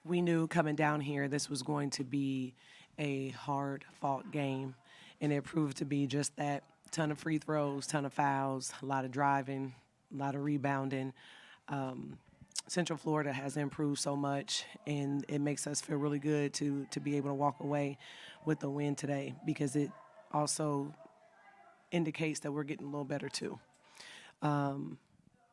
We knew coming down here this was going to be a hard-fought game, and it proved to be just that. Ton of free throws, ton of fouls, a lot of driving, a lot of rebounding. Central Florida has improved so much, and it makes us feel really good to be able to walk away with the win today because it also indicates that we're getting a little better too.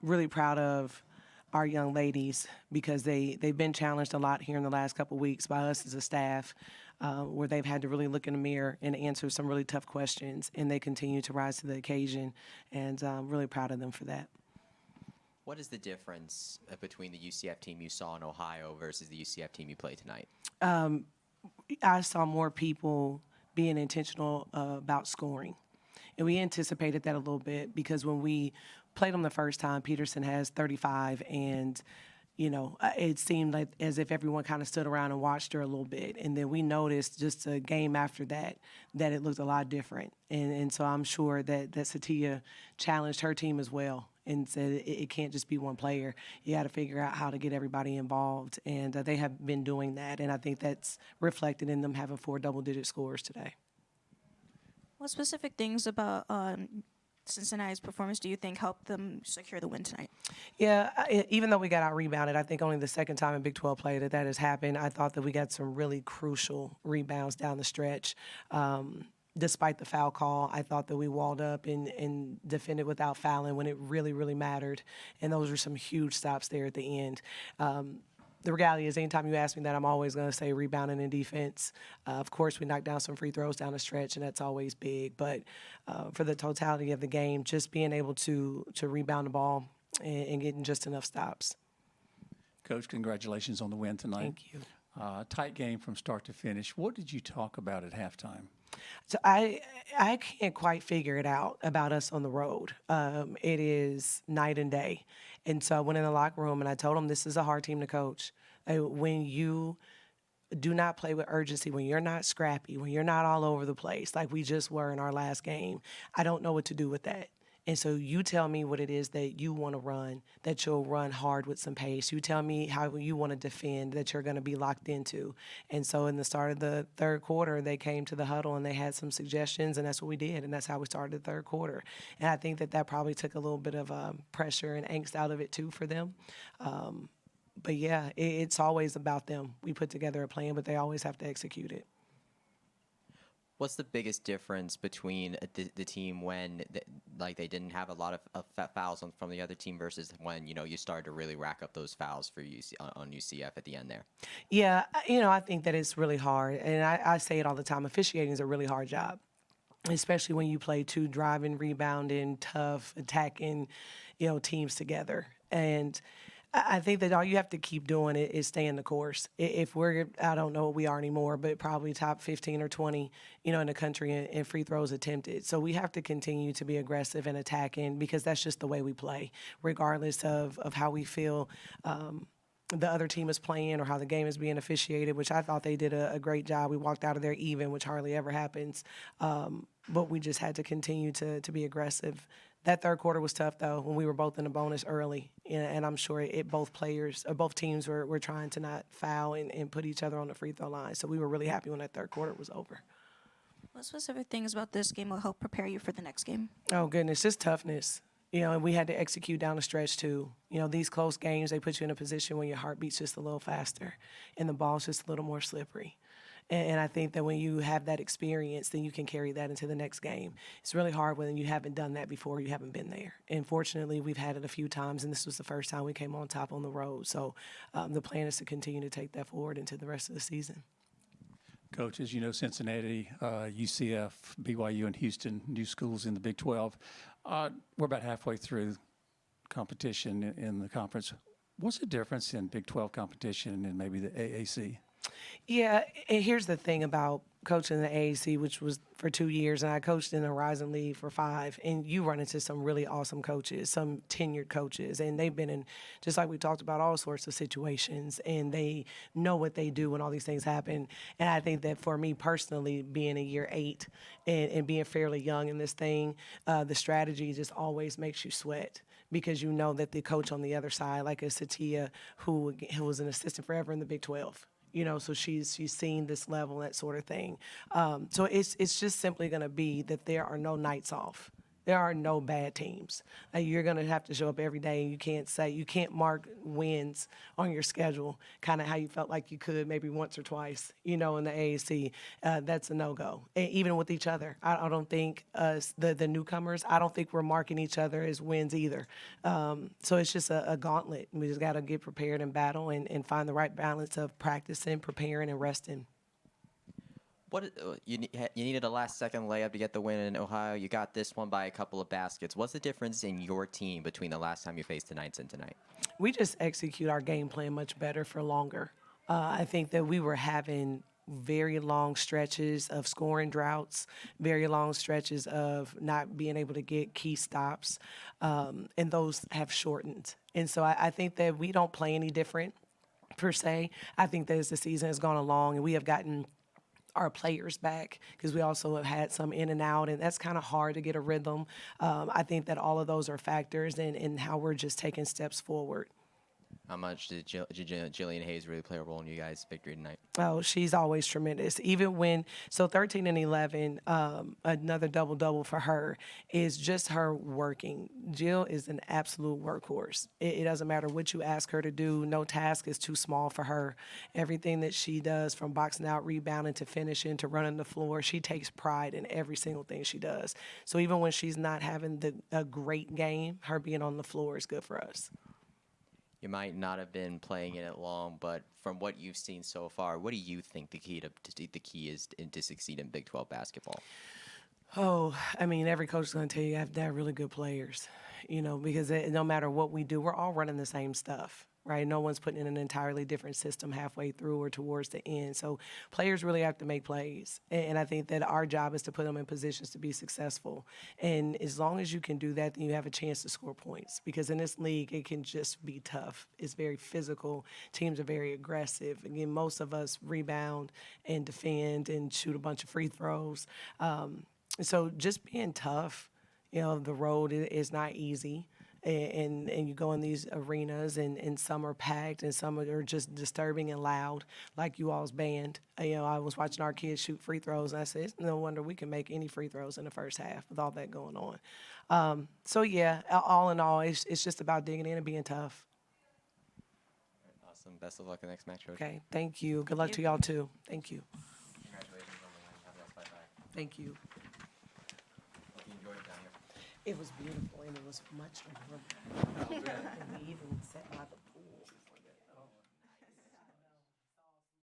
Really proud of our young ladies because they've been challenged a lot here in the last couple of weeks by us as a staff, where they've had to really look in the mirror and answer some really tough questions, and they continue to rise to the occasion, and I'm really proud of them for that. What is the difference between the UCF team you saw in Ohio versus the UCF team you play tonight? I saw more people being intentional about scoring. And we anticipated that a little bit because when we played them the first time, Peterson has 35, and it seemed like as if everyone kind of stood around and watched her a little bit. And then we noticed just a game after that it looked a lot different. And so I'm sure that Satia challenged her team as well and said it can't just be one player. You got to figure out how to get everybody involved. And they have been doing that, and I think that's reflected in them having 4 double-digit scores today. What specific things about Cincinnati's performance do you think helped them secure the win tonight? Yeah, even though we got out-rebounded, I think only the second time in Big 12 play that has happened. I thought that we got some really crucial rebounds down the stretch. Despite the foul call, I thought that we walled up and defended without fouling when it really, really mattered. And those were some huge stops there at the end. The reality is anytime you ask me that, I'm always going to say rebounding and defense. Of course, we knocked down some free throws down the stretch, and that's always big. But for the totality of the game, just being able to rebound the ball and getting just enough stops. Coach, congratulations on the win tonight. Thank you. Tight game from start to finish. What did you talk about at halftime? So I can't quite figure it out about us on the road. It is night and day. And so I went in the locker room and I told them this is a hard team to coach. When you do not play with urgency, when you're not scrappy, when you're not all over the place like we just were in our last game, I don't know what to do with that. And so you tell me what it is that you want to run, that you'll run hard with some pace. You tell me how you want to defend, that you're going to be locked into. And so in the start of the third quarter, they came to the huddle and they had some suggestions, and that's what we did. And that's how we started the third quarter. And I think that probably took a little bit of pressure and angst out of it, too, for them. But, yeah, it's always about them. We put together a plan, but they always have to execute it. What's the biggest difference between the team when they didn't have a lot of fouls from the other team versus when you started to really rack up those fouls for on UCF at the end there? Yeah, I think that it's really hard, and I say it all the time. Officiating is a really hard job, especially when you play 2 driving, rebounding, tough, attacking, teams together. And I think that all you have to keep doing is staying the course. If we're, I don't know what we are anymore, but probably top 15 or 20, in the country in free throws attempted. So we have to continue to be aggressive and attacking because that's just the way we play, regardless of how we feel the other team is playing or how the game is being officiated, which I thought they did a great job. We walked out of there even, which hardly ever happens. But we just had to continue to be aggressive. That third quarter was tough, though, when we were both in the bonus early. And I'm sure both teams were trying to not foul and put each other on the free throw line. So we were really happy when that third quarter was over. What specific things about this game will help prepare you for the next game? Oh, goodness, just toughness. And we had to execute down the stretch, too. These close games, they put you in a position where your heart beats just a little faster and the ball's just a little more slippery. And I think that when you have that experience, then you can carry that into the next game. It's really hard when you haven't done that before, you haven't been there. And fortunately, we've had it a few times, and this was the first time we came on top on the road. So the plan is to continue to take that forward into the rest of the season. Coach, as you know, Cincinnati, UCF, BYU, and Houston, new schools in the Big 12. We're about halfway through competition in the conference. What's the difference in Big 12 competition and maybe the AAC? Yeah, and here's the thing about coaching the AAC, which was for 2 years, and I coached in the Horizon League for 5, and you run into some really awesome coaches, some tenured coaches, and they've been in, just like we talked about, all sorts of situations, and they know what they do when all these things happen. And I think that for me personally, being in year 8 and being fairly young in this thing, the strategy just always makes you sweat because you know that the coach on the other side, like a Satia, who was an assistant forever in the Big 12. So she's seen this level, that sort of thing. So it's just simply going to be that there are no nights off. There are no bad teams. You're going to have to show up every day. You can't mark wins on your schedule, kind of how you felt like you could maybe once or twice, in the AAC. That's a no-go. Even with each other. I don't think us, the newcomers, I don't think we're marking each other as wins either. So it's just a gauntlet. We just got to get prepared and battle and find the right balance of practicing, preparing, and resting. You needed a last-second layup to get the win in Ohio. You got this one by a couple of baskets. What's the difference in your team between the last time you faced the Knights and tonight? We just execute our game plan much better for longer. I think that we were having very long stretches of scoring droughts, very long stretches of not being able to get key stops, and those have shortened. And so I think that we don't play any different, per se. I think that as the season has gone along and we have gotten our players back, because we also have had some in and out, and that's kind of hard to get a rhythm. I think that all of those are factors in how we're just taking steps forward. How much did Jillian Hayes really play a role in you guys' victory tonight? Oh, she's always tremendous. Even when, 13 and 11, another double-double for her is just her working. Jill is an absolute workhorse. It doesn't matter what you ask her to do. No task is too small for her. Everything that she does, from boxing out, rebounding, to finishing, to running the floor, she takes pride in every single thing she does. So even when she's not having a great game, her being on the floor is good for us. You might not have been playing in it long, but from what you've seen so far, what do you think the key is to succeed in Big 12 basketball? Oh, I mean, every coach is going to tell you have to have really good players, because no matter what we do, we're all running the same stuff, right? No one's putting in an entirely different system halfway through or towards the end. So players really have to make plays. And I think that our job is to put them in positions to be successful. And as long as you can do that, then you have a chance to score points. Because in this league, it can just be tough. It's very physical. Teams are very aggressive. Again, most of us rebound and defend and shoot a bunch of free throws. So just being tough, the road is not easy. And you go in these arenas, and some are packed and some are just disturbing and loud, like you all's band. I was watching our kids shoot free throws, and I said, it's no wonder we can make any free throws in the first half with all that going on. So, yeah, all in all, it's just about digging in and being tough. Awesome. Best of luck in the next match, Coach. Okay, thank you. Good luck to y'all, too. Thank you. Congratulations on the win. Have a nice bye-bye. Thank you. Hope you enjoyed it down here. It was beautiful, and it was much of a